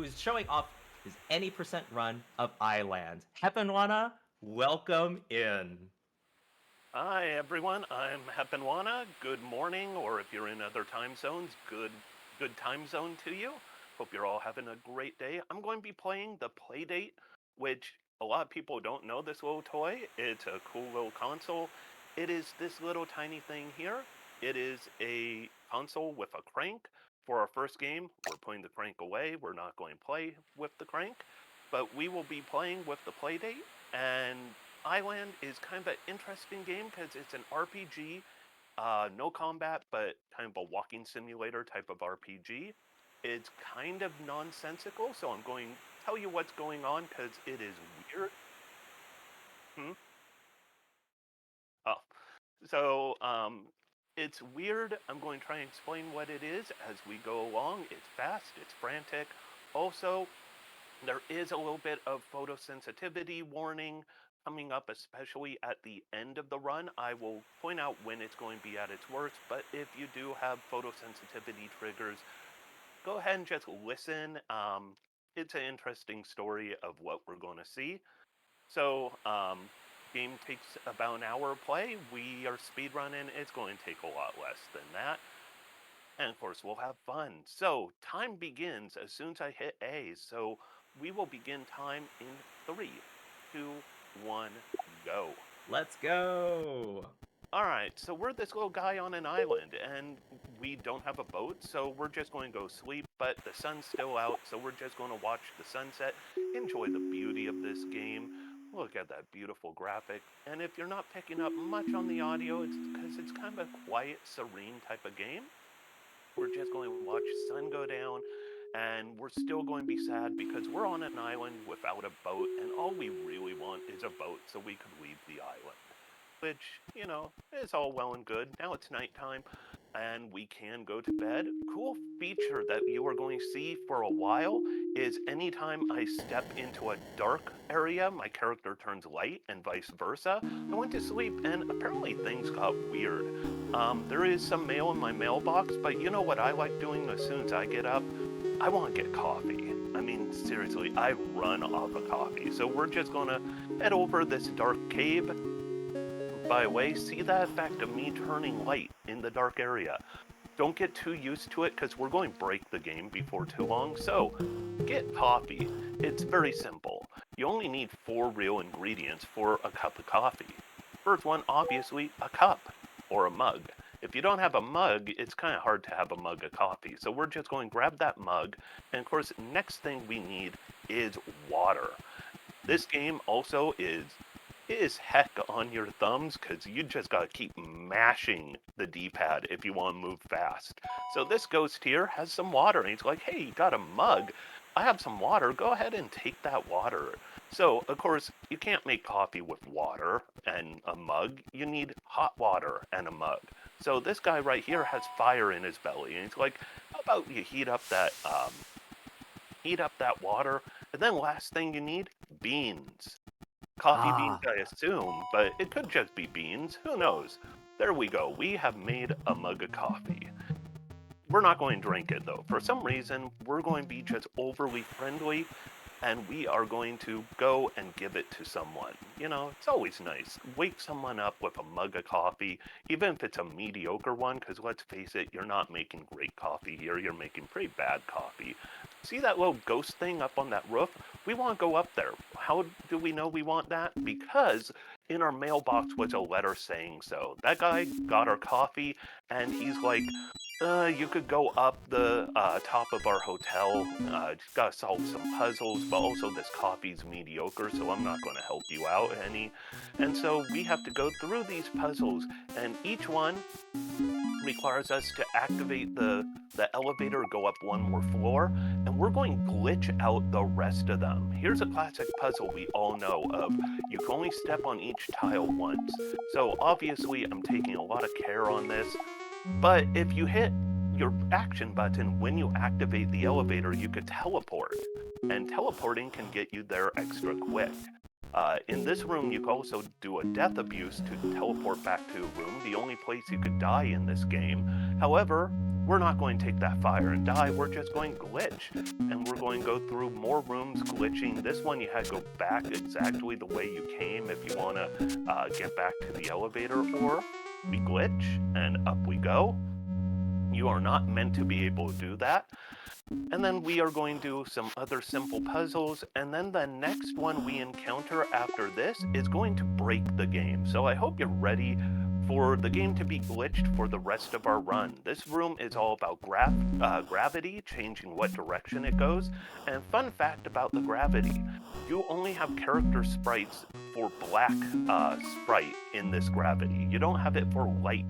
who's showing off his any percent run of Eyeland. Heponwana, welcome in. Hi everyone, I'm Heponwana. Good morning, or if you're in other time zones, good time zone to you. Hope you're all having a great day. I'm going to be playing the Playdate, which a lot of people don't know this little toy. It's a cool little console. It is this little tiny thing here. It is a console with a crank. For our first game, we're putting the crank away. We're not going to play with the crank, but we will be playing with the Playdate, and Eyeland is kind of an interesting game because it's an RPG, no combat, but kind of a walking simulator type of RPG. It's kind of nonsensical, so I'm going to tell you what's going on because it is weird. Hmm? Oh, so it's weird. I'm going to try and explain what it is as we go along. It's fast, it's frantic. Also, there is a little bit of photosensitivity warning coming up, especially at the end of the run. I will point out when it's going to be at its worst, but if you do have photosensitivity triggers, go ahead and just listen. It's an interesting story of what we're going to see. So, game takes about an hour of play. We are speedrunning. It's going to take a lot less than that. And of course, we'll have fun. So, time begins as soon as I hit A. So, we will begin time in 3, 2, 1, go. Let's go. All right, so we're this little guy on an island, and we don't have a boat, so we're just going to go sleep, but the sun's still out, so we're just going to watch the sunset, enjoy the beauty of this game. Look at that beautiful graphic. And if you're not picking up much on the audio, it's because it's kind of a quiet, serene type of game. We're just going to watch sun go down, and we're still going to be sad because we're on an island without a boat, and all we really want is a boat so we could leave the island. Which, is all well and good. Now it's nighttime, and we can go to bed. Cool feature that you are going to see for a while is anytime I step into a dark area, my character turns light, and vice versa. I went to sleep, and apparently things got weird. There is some mail in my mailbox, but you know what I like doing as soon as I get up? I want to get coffee. I mean, seriously, I run off of coffee. So we're just going to head over this dark cave. By the way, see that effect of me turning light in the dark area. Don't get too used to it because we're going to break the game before too long. So, get coffee. It's very simple. You only need 4 real ingredients for a cup of coffee. First one, obviously, a cup or a mug. If you don't have a mug, it's kind of hard to have a mug of coffee. So we're just going to grab that mug. And of course, next thing we need is water. This game also is heck on your thumbs because you just got to keep mashing the D-pad if you want to move fast. So this ghost here has some water, and he's like, hey, you got a mug? I have some water. Go ahead and take that water. So, of course, you can't make coffee with water and a mug. You need hot water and a mug. So this guy right here has fire in his belly, and he's like, how about you heat up that water, and then last thing you need, beans. Coffee beans, Ah, I assume, but it could just be beans. Who knows? There we go. We have made a mug of coffee. We're not going to drink it, though. For some reason, we're going to be just overly friendly, and we are going to go and give it to someone. It's always nice. Wake someone up with a mug of coffee, even if it's a mediocre one, because let's face it, you're not making great coffee here. You're making pretty bad coffee. See that little ghost thing up on that roof? We want to go up there. How do we know we want that? Because in our mailbox was a letter saying so. That guy got our coffee, and he's like, you could go up the top of our hotel. Just gotta solve some puzzles, but also this coffee's mediocre, so I'm not going to help you out any. And so we have to go through these puzzles, and each one requires us to activate the elevator, go up one more floor, and we're going to glitch out the rest of them. Here's a classic puzzle we all know of. You can only step on each tile once. So obviously I'm taking a lot of care on this, but if you hit your action button when you activate the elevator, you could teleport, and teleporting can get you there extra quick. In this room, you can also do a death abuse to teleport back to a room, the only place you could die in this game. However, we're not going to take that fire and die. We're just going glitch. And we're going to go through more rooms glitching. This one, you had to go back exactly the way you came if you want to get back to the elevator, or we glitch and up we go. You are not meant to be able to do that. And then we are going to do some other simple puzzles, and then the next one we encounter after this is going to break the game. So I hope you're ready for the game to be glitched for the rest of our run. This room is all about gravity, changing what direction it goes. And fun fact about the gravity, you only have character sprites for black sprite in this gravity. You don't have it for light.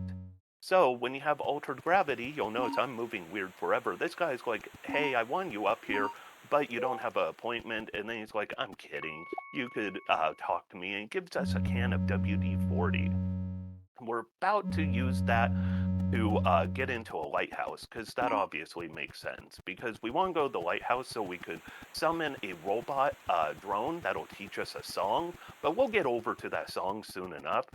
So when you have altered gravity, you'll notice I'm moving weird forever. This guy's like, hey, I want you up here, but you don't have an appointment. And then he's like, I'm kidding. You could talk to me, and gives us a can of WD-40. We're about to use that to get into a lighthouse, because that obviously makes sense. Because we want to go to the lighthouse so we could summon a robot drone that'll teach us a song, but we'll get over to that song soon enough.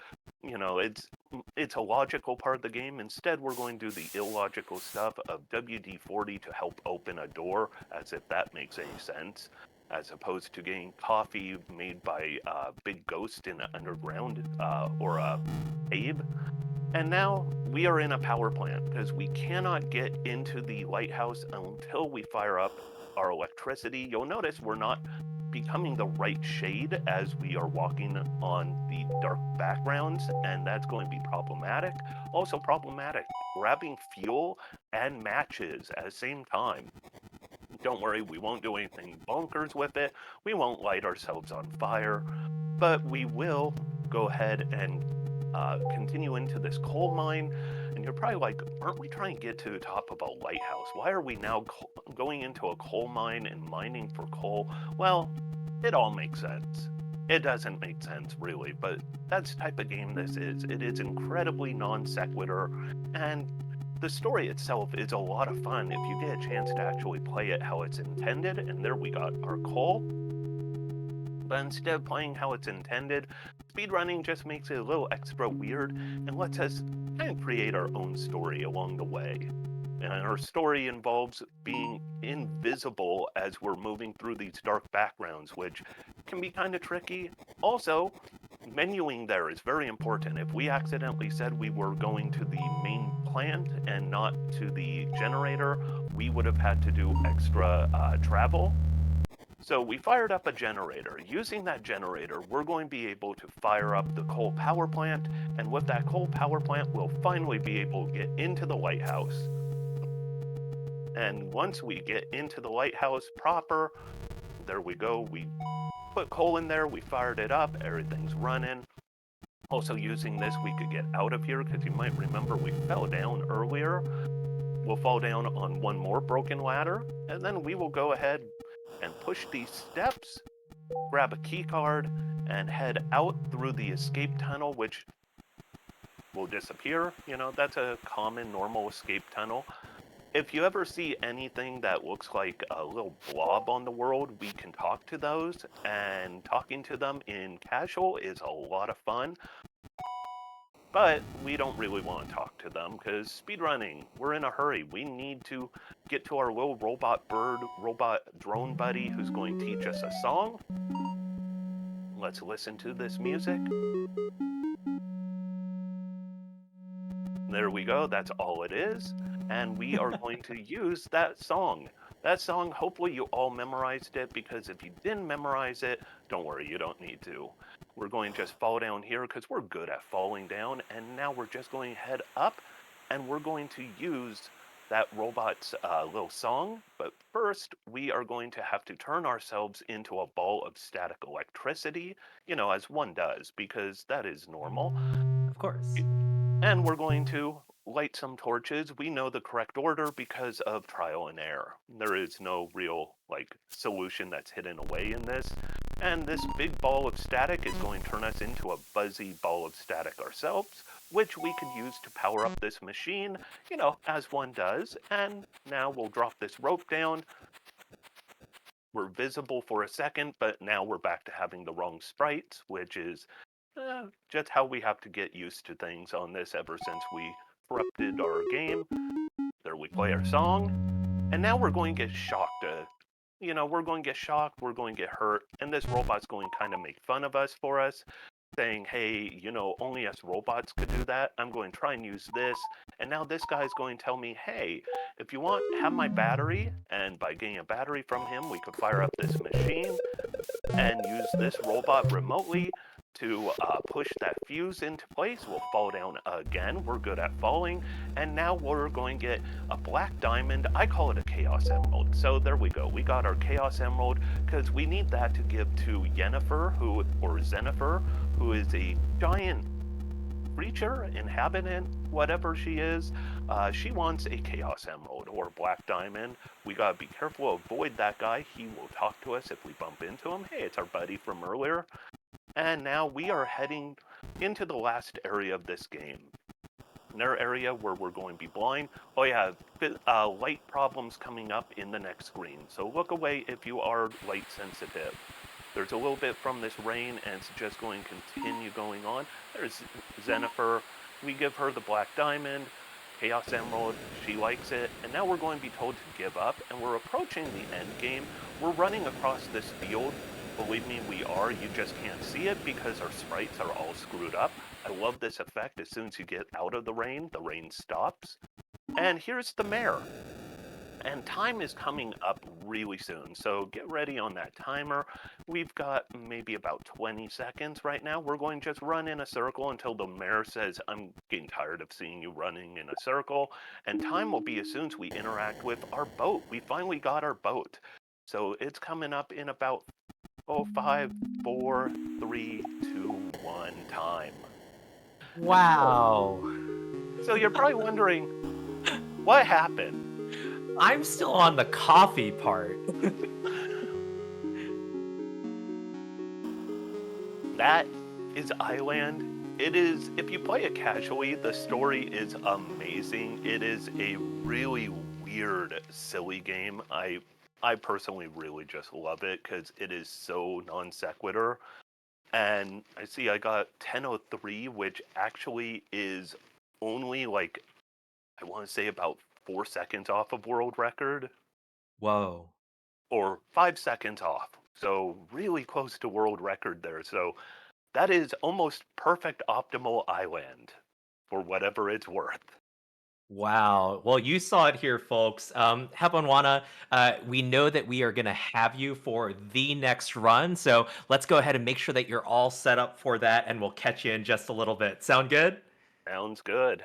You know, it's a logical part of the game. Instead, we're going to do the illogical stuff of WD-40 to help open a door, as if that makes any sense, as opposed to getting coffee made by a big ghost in an underground or a cave. And now we are in a power plant because we cannot get into the lighthouse until we fire up our electricity. You'll notice we're not becoming the right shade as we are walking on the dark backgrounds, and that's going to be problematic. Also problematic, grabbing fuel and matches at the same time. Don't worry, we won't do anything bonkers with it. We won't light ourselves on fire, but we will go ahead and continue into this coal mine. And you're probably like, aren't we trying to get to the top of a lighthouse? Why are we now going into a coal mine and mining for coal? Well, it all makes sense. It doesn't make sense, really, but that's the type of game this is. It is incredibly non sequitur, and the story itself is a lot of fun if you get a chance to actually play it how it's intended. And there we got our coal. But instead of playing how it's intended, speedrunning just makes it a little extra weird and lets us kind of create our own story along the way. And our story involves being invisible as we're moving through these dark backgrounds, which can be kind of tricky. Also, menuing there is very important. If we accidentally said we were going to the main plant and not to the generator, we would have had to do extra travel. So we fired up a generator. Using that generator, we're going to be able to fire up the coal power plant, and with that coal power plant, we'll finally be able to get into the lighthouse. And once we get into the lighthouse proper, there we go. We put coal in there, we fired it up, everything's running. Also using this, we could get out of here, because you might remember we fell down earlier. We'll fall down on one more broken ladder, and then we will go ahead and push these steps, grab a key card, and head out through the escape tunnel, which will disappear. You know, that's a common normal escape tunnel. If you ever see anything that looks like a little blob on the world, we can talk to those, and talking to them in casual is a lot of fun. But we don't really want to talk to them because speedrunning, we're in a hurry. We need to get to our little robot drone buddy who's going to teach us a song. Let's listen to this music. There we go, that's all it is. And we are going to use that song. That song, hopefully you all memorized it, because if you didn't memorize it, don't worry, you don't need to. We're going to just fall down here because we're good at falling down, and now we're just going to head up, and we're going to use that robot's little song. But first, we are going to have to turn ourselves into a ball of static electricity, you know, as one does, because that is normal. Of course. And we're going to light some torches. We know the correct order because of trial and error. There is no real, solution that's hidden away in this. And this big ball of static is going to turn us into a buzzy ball of static ourselves, which we could use to power up this machine, you know, as one does. And now we'll drop this rope down. We're visible for a second, but now we're back to having the wrong sprites, which is just how we have to get used to things on this ever since we corrupted our game. There together. We play our song, and now we're going to get shocked. We're going to get shocked, we're going to get hurt, and this robot's going to kind of make fun of us for us, saying, hey, only us robots could do that. I'm going to try and use this. And now this guy's going to tell me, hey, if you want, have my battery. And by getting a battery from him, we could fire up this machine and use this robot remotely to push that fuse into place. We'll fall down again. We're good at falling. And now we're going to get a black diamond. I call it a chaos emerald. So there we go. We got our chaos emerald because we need that to give to Yennefer, or Zenifer, who is a giant creature, inhabitant, whatever she is. She wants a chaos emerald or black diamond. We gotta be careful, avoid that guy. He will talk to us if we bump into him. Hey, it's our buddy from earlier. And now we are heading into the last area of this game. Another area where we're going to be blind. Oh yeah, light problems coming up in the next screen. So look away if you are light sensitive. There's a little bit from this rain, and it's just going to continue going on. There's Zenifer. We give her the black diamond, chaos emerald. She likes it. And now we're going to be told to give up, and we're approaching the end game. We're running across this field. Believe me, we are. You just can't see it because our sprites are all screwed up. I love this effect. As soon as you get out of the rain stops. And here's the mayor. And time is coming up really soon, so get ready on that timer. We've got maybe about 20 seconds right now. We're going to just run in a circle until the mayor says, I'm getting tired of seeing you running in a circle. And time will be as soon as we interact with our boat. We finally got our boat. So it's coming up in about, 5, 4, 3, 2, 1 time. Wow. So you're probably wondering, what happened? I'm still on the coffee part. That is Eyeland. It is, if you play it casually, the story is amazing. It is a really weird, silly game. I personally really just love it because it is so non sequitur. And I see I got 10:03, which actually is only like, I want to say about 4 seconds off of world record, Whoa. or 5 seconds off. So really close to world record there. So that is almost perfect optimal Eyeland for whatever it's worth. Wow. Well, you saw it here, folks. Heponwana, we know that we are going to have you for the next run. So let's go ahead and make sure that you're all set up for that, and we'll catch you in just a little bit. Sound good? Sounds good.